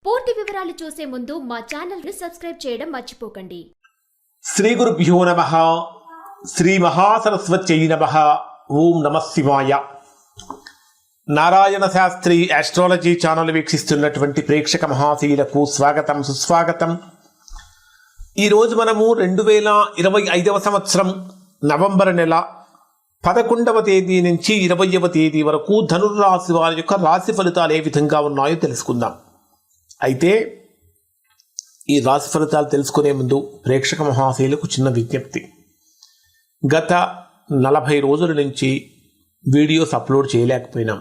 పూర్తి వివరాలు చూసే ముందు మా ఛానల్ ని సబ్స్క్రైబ్ చేయడం మర్చిపోకండి. శ్రీ గురుభ్యో నమః. శ్రీ మహాసరస్వత్యై నమః. ఓం నమః శివాయ. నారాయణ శాస్త్రి ఆస్ట్రాలజీ ఛానల్ వీక్షిస్తున్నటువంటి ప్రేక్షక మహాశీలకు స్వాగతం, సుస్వాగతం. ఈరోజు మనము 2025 సంవత్సరం నవంబర్ నెల 11వ తేదీ నుంచి 20వ తేదీ వరకు ధనుర్రాశి వారి యొక్క రాశి ఫలితాలు ఏ విధంగా ఉన్నాయో తెలుసుకుందాం. అయితే ఈ రాశి ఫలితాలు తెలుసుకునే ముందు ప్రేక్షక మహాశయులకు చిన్న విజ్ఞప్తి. గత 40 రోజుల నుంచి వీడియోస్ అప్లోడ్ చేయలేకపోయినాం.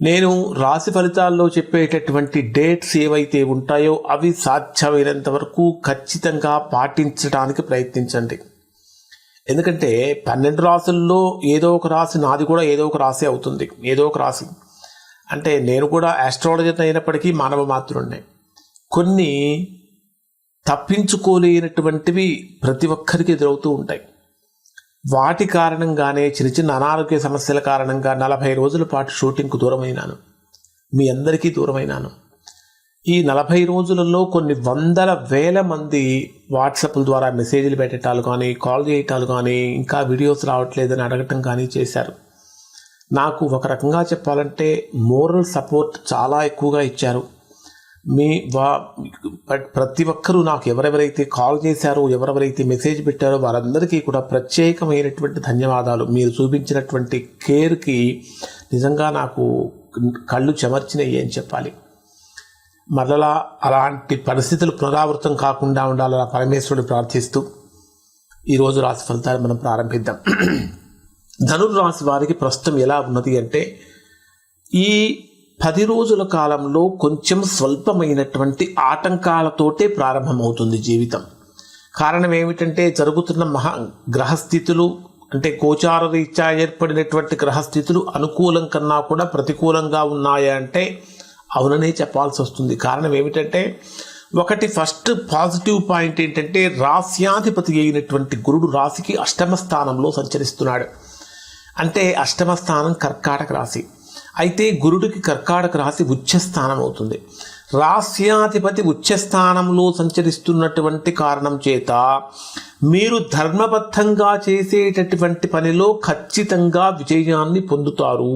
నేను రాశి ఫలితాల్లో చెప్పేటటువంటి డేట్స్ ఏవైతే ఉంటాయో అవి సాధ్యమైనంత వరకు ఖచ్చితంగా పాటించడానికి ప్రయత్నించండి. ఎందుకంటే 12 రాశుల్లో ఏదో ఒక రాశి, నాది కూడా ఏదో ఒక రాశి అవుతుంది. ఏదో ఒక రాశి అంటే నేను కూడా ఆస్ట్రాలజర్ అయినప్పటికీ మానవ మాత్రుడినే. కొన్ని తప్పించుకోలేనటువంటివి ప్రతి ఒక్కరికి ఎదురవుతూ ఉంటాయి. వాటి కారణంగానే చిన్న చిన్న అనారోగ్య సమస్యల కారణంగా 40 రోజుల పాటు షూటింగ్కు దూరమైనాను, మీ అందరికీ దూరమైనాను. ఈ 40 రోజులలో కొన్ని వందల వేల మంది వాట్సాప్ల ద్వారా మెసేజ్లు పెట్టడాలు కానీ, కాల్ చేయటాలు కానీ, ఇంకా వీడియోస్ రావట్లేదని అడగటం కానీ చేశారు. నాకు ఒక రకంగా చెప్పాలంటే మోరల్ సపోర్ట్ చాలా ఎక్కువగా ఇచ్చారు. ప్రతి ఒక్కరూ నాకు ఎవరెవరైతే కాల్ చేశారో, ఎవరెవరైతే మెసేజ్ పెట్టారో వారందరికీ కూడా ప్రత్యేకమైనటువంటి ధన్యవాదాలు. మీరు చూపించినటువంటి కేర్కి నిజంగా నాకు కళ్ళు చెమర్చినాయి అని చెప్పాలి. మరలా అలాంటి పరిస్థితులు పునరావృతం కాకుండా ఉండాలని పరమేశ్వరుడు ప్రార్థిస్తూ ఈరోజు రాశి ఫలితాలు మనం ప్రారంభిద్దాం. ధనుర్రాశి వారికి ప్రస్తుతం ఎలా ఉన్నది అంటే, ఈ 10 రోజుల కాలంలో కొంచెం స్వల్పమైనటువంటి ఆటంకాలతోటే ప్రారంభమవుతుంది జీవితం. కారణం ఏమిటంటే, జరుగుతున్న గ్రహస్థితులు అంటే గోచార రీత్యా ఏర్పడినటువంటి గ్రహస్థితులు అనుకూలం కన్నా కూడా ప్రతికూలంగా ఉన్నాయా అంటే అవుననే చెప్పాల్సి వస్తుంది. కారణం ఏమిటంటే, ఒకటి ఫస్ట్ పాజిటివ్ పాయింట్ ఏంటంటే, రాస్యాధిపతి అయినటువంటి గురుడు రాశికి 8వ స్థానంలో సంచరిస్తున్నాడు. అంటే 8వ స్థానం కర్కాటక రాశి. అయితే గురుడికి కర్కాటక రాశి ఉచ్చస్థానం అవుతుంది. రాస్యాధిపతి ఉచ్చస్థానంలో సంచరిస్తున్నటువంటి కారణం చేత మీరు ధర్మబద్ధంగా చేసేటటువంటి పనిలో ఖచ్చితంగా విజయాన్ని పొందుతారు.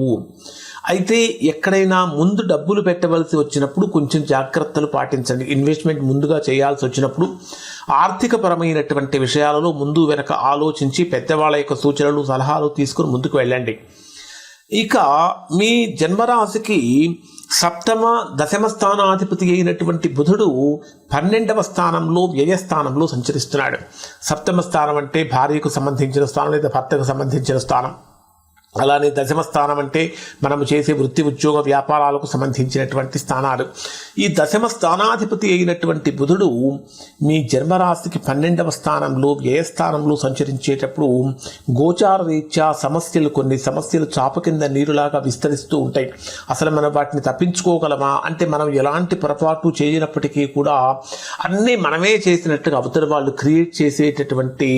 అయితే ఎక్కడైనా ముందు డబ్బులు పెట్టవలసి వచ్చినప్పుడు కొంచెం జాగ్రత్తలు పాటించండి. ఇన్వెస్ట్మెంట్ ముందుగా చేయాల్సి వచ్చినప్పుడు ఆర్థికపరమైనటువంటి విషయాలలో ముందు వెనక ఆలోచించి పెద్దవాళ్ళ యొక్క సూచనలు, సలహాలు తీసుకుని ముందుకు వెళ్ళండి. ఇక మీ జన్మరాశికి 7వ, 10వ స్థానాధిపతి అయినటువంటి బుధుడు 12వ స్థానంలో, వ్యయస్థానంలో సంచరిస్తున్నాడు. 7వ స్థానం అంటే భార్యకు సంబంధించిన స్థానం లేదా భర్తకు సంబంధించిన స్థానం. అలానే 10వ స్థానం అంటే మనము చేసే వృత్తి, ఉద్యోగ, వ్యాపారాలకు సంబంధించినటువంటి స్థానాలు. ఈ 10వ స్థానాధిపతి అయినటువంటి బుధుడు మీ జన్మరాశికి 12వ స్థానంలో, వ్యయస్థానంలో సంచరించేటప్పుడు గోచార రీత్యా కొన్ని సమస్యలు చాప కింద నీరులాగా విస్తరిస్తూ ఉంటాయి. అసలు మనం వాటిని తప్పించుకోగలమా అంటే, మనం ఎలాంటి పొరపాటు చేయనప్పటికీ కూడా అన్నీ మనమే చేసినట్టుగా అవతల వాళ్ళు క్రియేట్ చేసేటటువంటి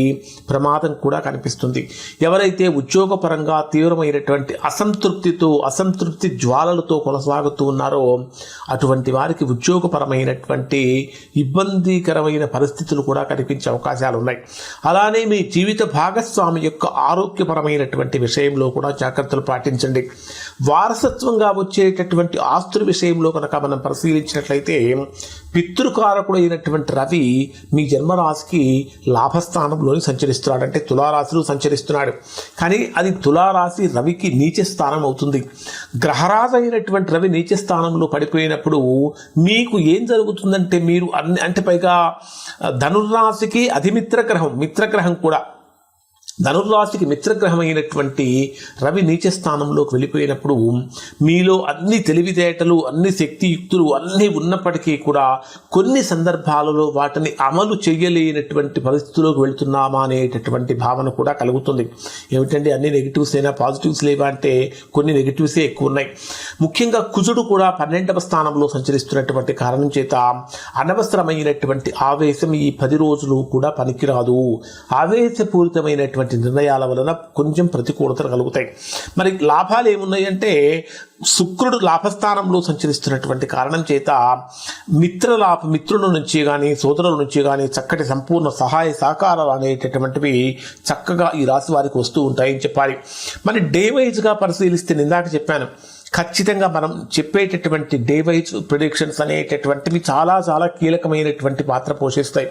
ప్రమాదం కూడా కనిపిస్తుంది. ఎవరైతే ఉద్యోగపరంగా తీవ్రమైనటువంటి అసంతృప్తి జ్వాలలతో కొనసాగుతూ ఉన్నారో అటువంటి వారికి ఉద్యోగపరమైనటువంటి ఇబ్బందికరమైన పరిస్థితులు కూడా కనిపించే అవకాశాలు ఉన్నాయి. అలానే మీ జీవిత భాగస్వామి యొక్క ఆరోగ్యపరమైనటువంటి విషయంలో కూడా జాగ్రత్తలు పాటించండి. వారసత్వంగా వచ్చేటటువంటి ఆస్తుల విషయంలో కనుక మనం పరిశీలించినట్లయితే, పితృకారకుడు అయినటువంటి రవి మీ జన్మరాశికి లాభస్థానంలోని సంచరిస్తున్నాడు. అంటే తులారాశిలో సంచరిస్తున్నాడు. కానీ అది తులారాశి రవికి నీచ స్థానం అవుతుంది. గ్రహరాజు అయినటువంటి రవి నీచ స్థానంలో పడిపోయినప్పుడు మీకు ఏం జరుగుతుందంటే, మీరు అంటే పైగా ధనుర్రాశికి అది మిత్రగ్రహం కూడా. ధనుర్రాశికి మిత్రగ్రహం అయినటువంటి రవి నీచ స్థానంలోకి వెళ్ళిపోయినప్పుడు మీలో అన్ని తెలివితేటలు, అన్ని శక్తియుక్తులు అన్నీ ఉన్నప్పటికీ కూడా కొన్ని సందర్భాలలో వాటిని అమలు చేయలేనటువంటి పరిస్థితుల్లోకి వెళుతున్నామా అనేటటువంటి భావన కూడా కలుగుతుంది. ఏమిటంటే, అన్ని నెగిటివ్స్ అయినా పాజిటివ్స్ లేవా అంటే కొన్ని నెగిటివ్సే ఎక్కువ ఉన్నాయి. ముఖ్యంగా కుజుడు కూడా 12వ స్థానంలో సంచరిస్తున్నటువంటి కారణం చేత అనవసరమైనటువంటి ఆవేశం ఈ 10 రోజులు కూడా పనికిరాదు. ఆవేశపూరితమైనటువంటి తీసుకునేటటువంటి నిర్ణయాల వలన కొంచెం ప్రతికూలతలు కలుగుతాయి. మరి లాభాలు ఏమున్నాయంటే శుక్రుడు లాభస్థానంలో సంచరిస్తున్నటువంటి కారణం చేత మిత్రుల నుంచి కానీ సోదరుల నుంచి కానీ చక్కటి సంపూర్ణ సహాయ సహకారాలు అనేటటువంటివి చక్కగా ఈ రాశి వారికి వస్తూ ఉంటాయని చెప్పాలి. మరి డే వైజ్గా పరిశీలిస్తే ఇందాక చెప్పాను, ఖచ్చితంగా మనం చెప్పేటటువంటి డే వైజ్ ప్రిడిక్షన్స్ అనేటటువంటివి చాలా చాలా కీలకమైనటువంటి పాత్ర పోషిస్తాయి.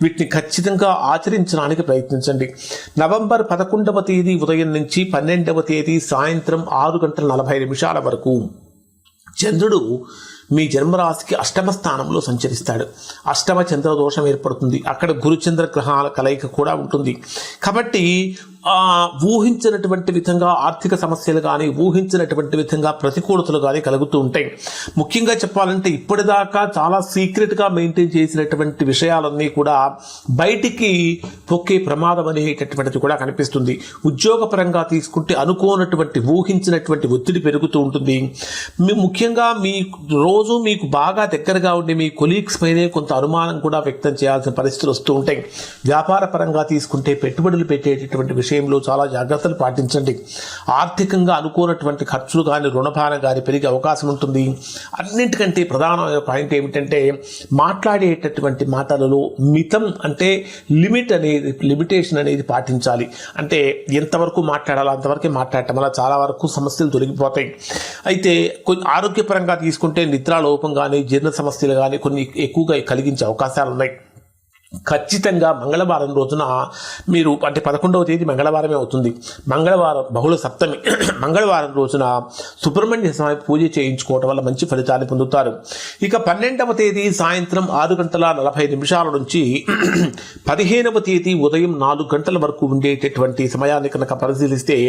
వీటిని ఖచ్చితంగా ఆచరించడానికి ప్రయత్నించండి. నవంబర్ 11వ తేదీ ఉదయం నుంచి 12వ తేదీ సాయంత్రం 6:40 వరకు చంద్రుడు మీ జన్మరాశికి అష్టమ స్థానంలో సంచరిస్తాడు. అష్టమ చంద్ర దోషం ఏర్పడుతుంది. అక్కడ గురుచంద్ర గ్రహాల కలయిక కూడా ఉంటుంది. కాబట్టి ఊహించినటువంటి విధంగా ఆర్థిక సమస్యలు కానీ ఊహించినటువంటి విధంగా ప్రతికూలతలు కానీ కలుగుతూ ఉంటాయి. ముఖ్యంగా చెప్పాలంటే ఇప్పటిదాకా చాలా సీక్రెట్గా మెయింటైన్ చేసినటువంటి విషయాలన్నీ కూడా బయటికి పొక్కే ప్రమాదం అనేటటువంటిది కూడా కనిపిస్తుంది. ఉద్యోగపరంగా తీసుకుంటే అనుకోనటువంటి ఊహించినటువంటి ఒత్తిడి పెరుగుతూ ఉంటుంది. ముఖ్యంగా మీ రోజు మీకు బాగా దగ్గరగా ఉండి మీ కొలీగ్స్ పైనే కొంత అనుమానం కూడా వ్యక్తం చేయాల్సిన పరిస్థితులు వస్తూ ఉంటాయి. వ్యాపార పరంగా తీసుకుంటే పెట్టుబడులు పెట్టేటటువంటి విషయంలో చాలా జాగ్రత్తలు పాటించండి. ఆర్థికంగా అనుకోనటువంటి ఖర్చులు కానీ రుణభారం కానీ పెరిగే అవకాశం ఉంటుంది. అన్నింటికంటే ప్రధానమైన పాయింట్ ఏమిటంటే మాట్లాడేటటువంటి మాటలలో మితం అంటే లిమిటేషన్ అనేది పాటించాలి. అంటే ఎంతవరకు మాట్లాడాలో అంతవరకే మాట్లాడటం వల్ల చాలా వరకు సమస్యలు తొలగిపోతాయి. అయితే కొన్ని ఆరోగ్యపరంగా తీసుకుంటే నిద్రాలోపం కానీ జీర్ణ సమస్యలు కానీ కొన్ని ఎక్కువగా కలిగించే అవకాశాలు ఉన్నాయి. ఖచ్చితంగా మంగళవారం రోజున మీరు అంటే 11వ తేదీ మంగళవారమే అవుతుంది. మంగళవారం బహుళ సప్తమి మంగళవారం రోజున సుబ్రహ్మణ్య స్వామి పూజ చేయించుకోవటం వల్ల మంచి ఫలితాన్ని పొందుతారు. ఇక 12వ తేదీ సాయంత్రం 6:45 నుంచి 15వ తేదీ ఉదయం 4 వరకు ఉండేటటువంటి సమయాన్ని కనుక పరిశీలిస్తే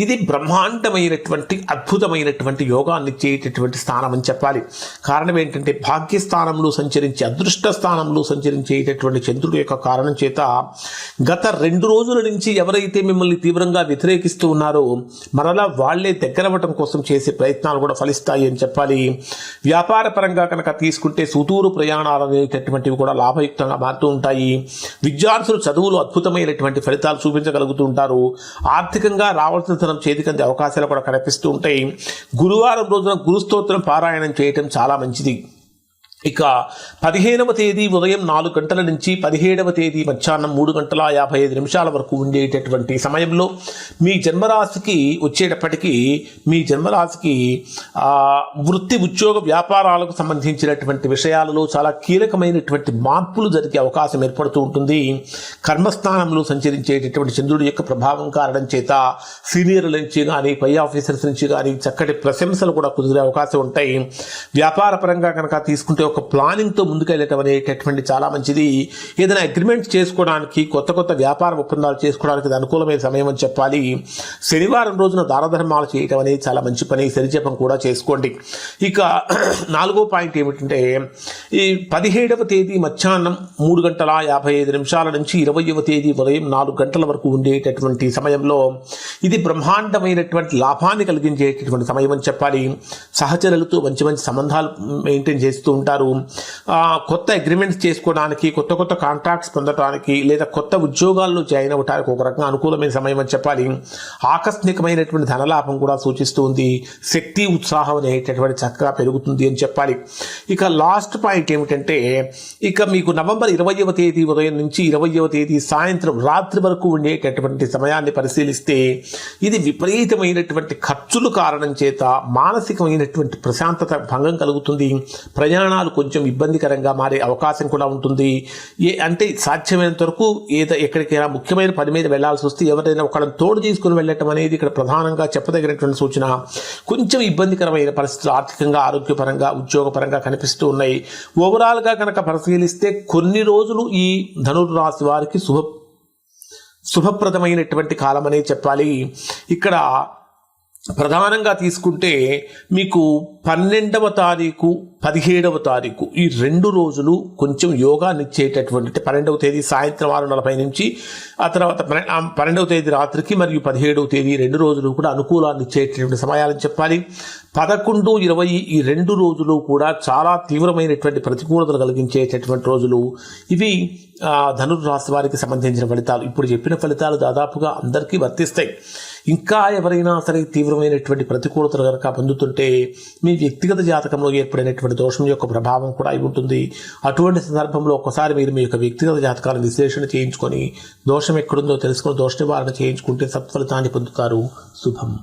ఇది బ్రహ్మాండమైనటువంటి అద్భుతమైనటువంటి యోగాన్ని ఇచ్చేటటువంటి స్థానం అని చెప్పాలి. కారణం ఏంటంటే భాగ్యస్థానంలో సంచరించి అదృష్ట స్థానంలో సంచరించేటటువంటి చంద్రుడి యొక్క కారణం చేత గత 2 రోజుల నుంచి ఎవరైతే మిమ్మల్ని తీవ్రంగా వ్యతిరేకిస్తూ ఉన్నారో మరలా వాళ్లే దగ్గరవ్వటం కోసం చేసే ప్రయత్నాలు కూడా ఫలిస్తాయి అని చెప్పాలి. వ్యాపార పరంగా కనుక తీసుకుంటే సుదూర ప్రయాణాలు అనేటటువంటివి కూడా లాభయుక్తంగా మారుతూ ఉంటాయి. విద్యార్థులు చదువులు అద్భుతమైనటువంటి ఫలితాలు చూపించగలుగుతూ ఉంటారు. ఆర్థికంగా రావాల్సిన ధనం చేతికందే అవకాశాలు కూడా కనిపిస్తూ ఉంటాయి. గురువారం రోజున గురుస్తోత్రం పారాయణం చేయటం చాలా మంచిది. ఇక 15వ తేదీ ఉదయం 4 నుంచి 17వ తేదీ మధ్యాహ్నం 3:55 వరకు ఉండేటటువంటి సమయంలో మీ జన్మరాశికి వచ్చేటప్పటికీ మీ జన్మరాశికి వృత్తి ఉద్యోగ వ్యాపారాలకు సంబంధించినటువంటి విషయాలలో చాలా కీలకమైనటువంటి మార్పులు జరిగే అవకాశం ఏర్పడుతూ ఉంటుంది. కర్మస్థానంలో సంచరించేటటువంటి చంద్రుడి యొక్క ప్రభావం కారణం చేత సీనియర్ల నుంచి కానీ పై ఆఫీసర్స్ నుంచి కానీ చక్కటి ప్రశంసలు కూడా కుదిరే అవకాశం ఉంటాయి. వ్యాపార పరంగా కనుక తీసుకుంటే ఒక ప్లానింగ్తో ముందుకెళ్ళటం అనేటటువంటి చాలా మంచిది. ఏదైనా అగ్రిమెంట్స్ చేసుకోవడానికి కొత్త వ్యాపార ఒప్పందాలు చేసుకోవడానికి ఇది అనుకూలమైన సమయం అని చెప్పాలి. శనివారం రోజున దానధర్మాలు చేయటం అనేది చాలా మంచి పని. శనిజపం కూడా చేసుకోండి. ఇక 4వ పాయింట్ ఏమిటంటే ఈ 17వ తేదీ మధ్యాహ్నం 3:55 నుంచి 20వ తేదీ ఉదయం 4 వరకు ఉండేటటువంటి సమయంలో ఇది బ్రహ్మాండమైనటువంటి లాభాన్ని కలిగించేటటువంటి సమయం అని చెప్పాలి. సహచరులతో మంచి సంబంధాలు మెయింటైన్ చేస్తూ ఉంటారు. కొత్త అగ్రిమెంట్స్ చేసుకోవడానికి కొత్త కాంట్రాక్ట్స్ పొందడానికి లేదా కొత్త ఉద్యోగాల్లో జాయిన్ అవ్వడానికి ఒక రకంగా అనుకూలమైన సమయం అని చెప్పాలి. ఆకస్మికమైనటువంటి ధనలాభం కూడా సూచిస్తూ ఉంది. శక్తి ఉత్సాహం అనేటటువంటి చక్కగా పెరుగుతుంది అని చెప్పాలి. ఇక లాస్ట్ పాయింట్ ఏమిటంటే ఇక మీకు నవంబర్ 20వ తేదీ ఉదయం నుంచి 20వ తేదీ సాయంత్రం రాత్రి వరకు ఉండేటటువంటి సమయాన్ని పరిశీలిస్తే ఇది విపరీతమైనటువంటి ఖర్చుల కారణం చేత మానసికమైనటువంటి ప్రశాంతత భంగం కలుగుతుంది. ప్రయాణాలు కొంచెం ఇబ్బందికరంగా మారే అవకాశం కూడా ఉంటుంది. అంటే సాధ్యమైనంత వరకు ఎక్కడికైనా ముఖ్యమైన పని మీద వెళ్లాల్సి వస్తే ఎవరైనా ఒకళ్ళని తోడు తీసుకుని వెళ్ళటం అనేది ఇక్కడ ప్రధానంగా చెప్పదగినటువంటి సూచన. కొంచెం ఇబ్బందికరమైన పరిస్థితులు ఆర్థికంగా ఆరోగ్యపరంగా ఉద్యోగపరంగా కనిపిస్తూ ఉన్నాయి. ఓవరాల్గా కనుక పరిశీలిస్తే కొన్ని రోజులు ఈ ధనుర్రాశి వారికి శుభప్రదమైనటువంటి కాలం అనే చెప్పాలి. ఇక్కడ ప్రధానంగా తీసుకుంటే మీకు 12వ తారీఖు 17వ తారీఖు ఈ 2 రోజులు కొంచెం యోగాన్ని ఇచ్చేటటువంటి, 12వ తేదీ సాయంత్రం 6:40 నుంచి ఆ తర్వాత 12వ తేదీ రాత్రికి మరియు 17వ తేదీ 2 రోజులు కూడా అనుకూలాన్ని ఇచ్చేటటువంటి సమయాలని చెప్పాలి. 11, 20 ఈ 2 రోజులు కూడా చాలా తీవ్రమైనటువంటి ప్రతికూలతలు కలిగించేటటువంటి రోజులు. ఇవి ధనుర్రాశి వారికి సంబంధించిన ఫలితాలు. ఇప్పుడు చెప్పిన ఫలితాలు దాదాపుగా అందరికీ వర్తిస్తాయి. ఇంకా ఎవరైనా సరే తీవ్రమైనటువంటి ప్రతికూలతలు కనుక పొందుతుంటే మీ వ్యక్తిగత జాతకంలో ఏర్పడినటువంటి దోషం యొక్క ప్రభావం కూడా అయి ఉంటుంది. అటువంటి సందర్భంలో ఒక్కసారి మీరు మీ యొక్క వ్యక్తిగత జాతకాలను విశ్లేషణ చేయించుకొని దోషం ఎక్కడుందో తెలుసుకొని దోష నివారణ చేయించుకుంటే సత్ఫలితాన్ని పొందుతారు. శుభం.